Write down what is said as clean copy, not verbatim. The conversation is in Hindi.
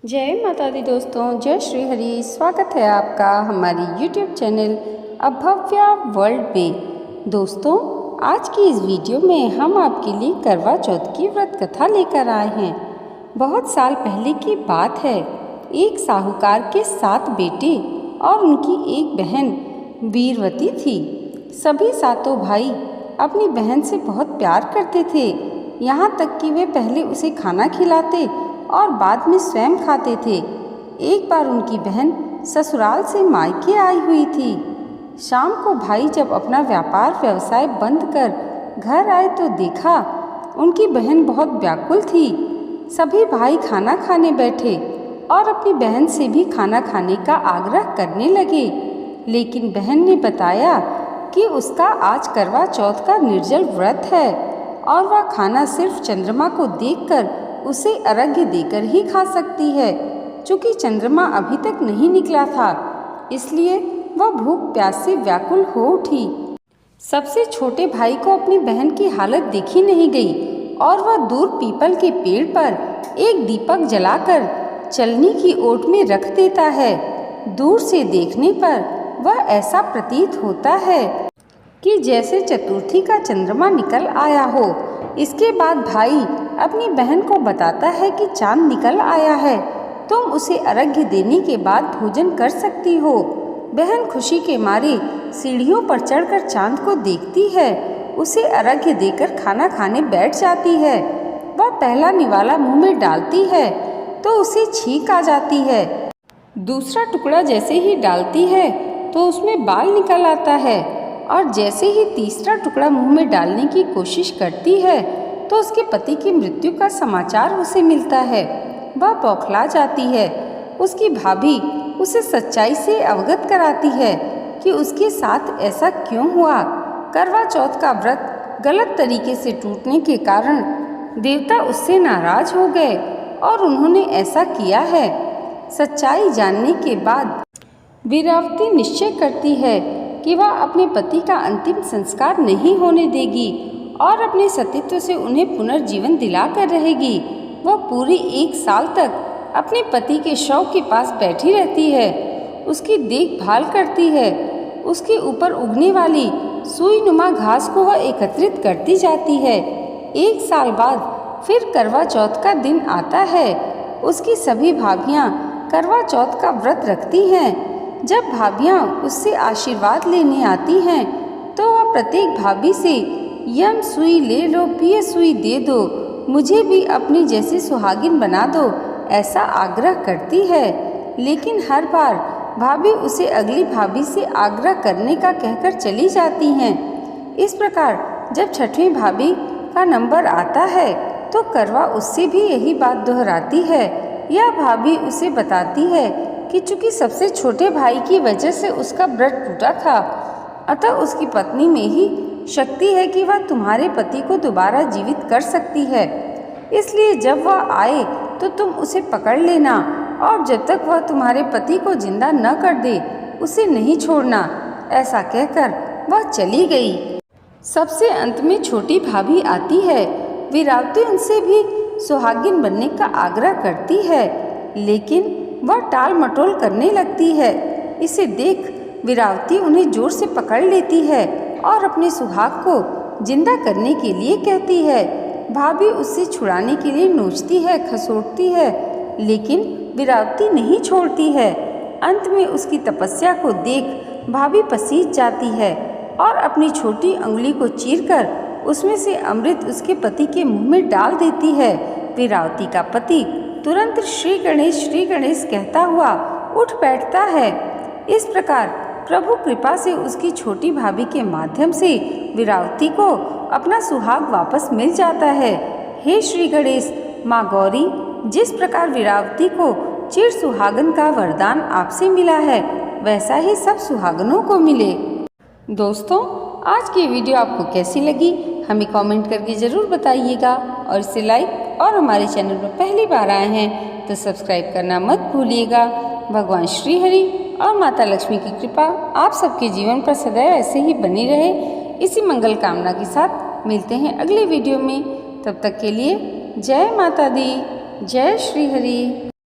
जय माता दी दोस्तों, जय श्री हरि। स्वागत है आपका हमारी YouTube चैनल अभव्या वर्ल्ड में। दोस्तों, आज की इस वीडियो में हम आपके लिए करवा चौथ की व्रत कथा लेकर आए हैं। बहुत साल पहले की बात है। एक साहूकार के 7 बेटे और उनकी एक बहन वीरवती थी। सभी सातों भाई अपनी बहन से बहुत प्यार करते थे, यहाँ तक कि वे पहले उसे खाना खिलाते और बाद में स्वयं खाते थे। एक बार उनकी बहन ससुराल से मायके आई हुई थी। शाम को भाई जब अपना व्यापार व्यवसाय बंद कर घर आए तो देखा उनकी बहन बहुत व्याकुल थी। सभी भाई खाना खाने बैठे और अपनी बहन से भी खाना खाने का आग्रह करने लगे, लेकिन बहन ने बताया कि उसका आज करवा चौथ का निर्जल व्रत है और वह खाना सिर्फ चंद्रमा को देखकर उसे अर्घ्य देकर ही खा सकती है। चूँकि चंद्रमा अभी तक नहीं निकला था, इसलिए वह भूख प्यास से व्याकुल हो उठी। सबसे छोटे भाई को अपनी बहन की हालत देखी नहीं गई और वह दूर पीपल के पेड़ पर एक दीपक जलाकर चलनी की ओट में रख देता है। दूर से देखने पर वह ऐसा प्रतीत होता है कि जैसे चतुर्थी का चंद्रमा निकल आया हो। इसके बाद भाई अपनी बहन को बताता है कि चांद निकल आया है, तुम उसे अर्घ्य देने के बाद भोजन कर सकती हो। बहन खुशी के मारे सीढ़ियों पर चढ़कर चांद को देखती है, उसे अर्घ्य देकर खाना खाने बैठ जाती है। वह पहला निवाला मुंह में डालती है तो उसे छींक आ जाती है। दूसरा टुकड़ा जैसे ही डालती है तो उसमें बाल निकल आता है और जैसे ही तीसरा टुकड़ा मुंह में डालने की कोशिश करती है तो उसके पति की मृत्यु का समाचार उसे मिलता है। वह बौखला जाती है। उसकी भाभी उसे सच्चाई से अवगत कराती है कि उसके साथ ऐसा क्यों हुआ। करवा चौथ का व्रत गलत तरीके से टूटने के कारण देवता उससे नाराज हो गए और उन्होंने ऐसा किया है। सच्चाई जानने के बाद वीरावती निश्चय करती है कि वह अपने पति का अंतिम संस्कार नहीं होने देगी और अपने सतीत्व से उन्हें पुनर्जीवन दिलाकर रहेगी। वह पूरे 1 साल तक अपने पति के शव के पास बैठी रहती है, उसकी देखभाल करती है। उसके ऊपर उगने वाली सुई नुमा घास को वह एकत्रित करती जाती है। 1 साल बाद फिर करवा चौथ का दिन आता है। उसकी सभी भाभियाँ करवा चौथ का व्रत रखती हैं। जब भाभियाँ उससे आशीर्वाद लेने आती हैं तो वह प्रत्येक भाभी से यम सुई ले लो, पिय सुई दे दो, मुझे भी अपनी जैसी सुहागिन बना दो, ऐसा आग्रह करती है। लेकिन हर बार भाभी उसे अगली भाभी से आग्रह करने का कहकर चली जाती हैं। इस प्रकार जब 6वीं भाभी का नंबर आता है तो करवा उससे भी यही बात दोहराती है। यह भाभी उसे बताती है कि चूंकि सबसे छोटे भाई की वजह से उसका व्रत टूटा था, अतः उसकी पत्नी में ही शक्ति है कि वह तुम्हारे पति को दोबारा जीवित कर सकती है। इसलिए जब वह आए तो तुम उसे पकड़ लेना और जब तक वह तुम्हारे पति को जिंदा न कर दे उसे नहीं छोड़ना। ऐसा कहकर वह चली गई। सबसे अंत में छोटी भाभी आती है। वीरावती उनसे भी सुहागिन बनने का आग्रह करती है, लेकिन वह टाल मटोल करने लगती है। इसे देख वीरावती उन्हें जोर से पकड़ लेती है और अपने सुहाग को जिंदा करने के लिए कहती है। भाभी उससे छुड़ाने के लिए नोचती है, खसोटती है, लेकिन वीरावती नहीं छोड़ती है। अंत में उसकी तपस्या को देख भाभी पसीज जाती है और अपनी छोटी अंगुली को चीरकर उसमें से अमृत उसके पति के मुंह में डाल देती है। वीरावती का पति तुरंत श्री गणेश कहता हुआ उठ बैठता है। इस प्रकार प्रभु कृपा से उसकी छोटी भाभी के माध्यम से वीरावती को अपना सुहाग वापस मिल जाता है। हे श्री गणेश, माँ गौरी, जिस प्रकार वीरावती को चिर सुहागन का वरदान आपसे मिला है, वैसा ही सब सुहागनों को मिले। दोस्तों, आज की वीडियो आपको कैसी लगी हमें कमेंट करके ज़रूर बताइएगा और इसे लाइक और हमारे चैनल पर पहली बार आए हैं तो सब्सक्राइब करना मत भूलिएगा। भगवान श्री हरि और माता लक्ष्मी की कृपा आप सबके जीवन पर सदैव ऐसे ही बनी रहे, इसी मंगल कामना के साथ मिलते हैं अगले वीडियो में। तब तक के लिए जय माता दी, जय श्री हरि।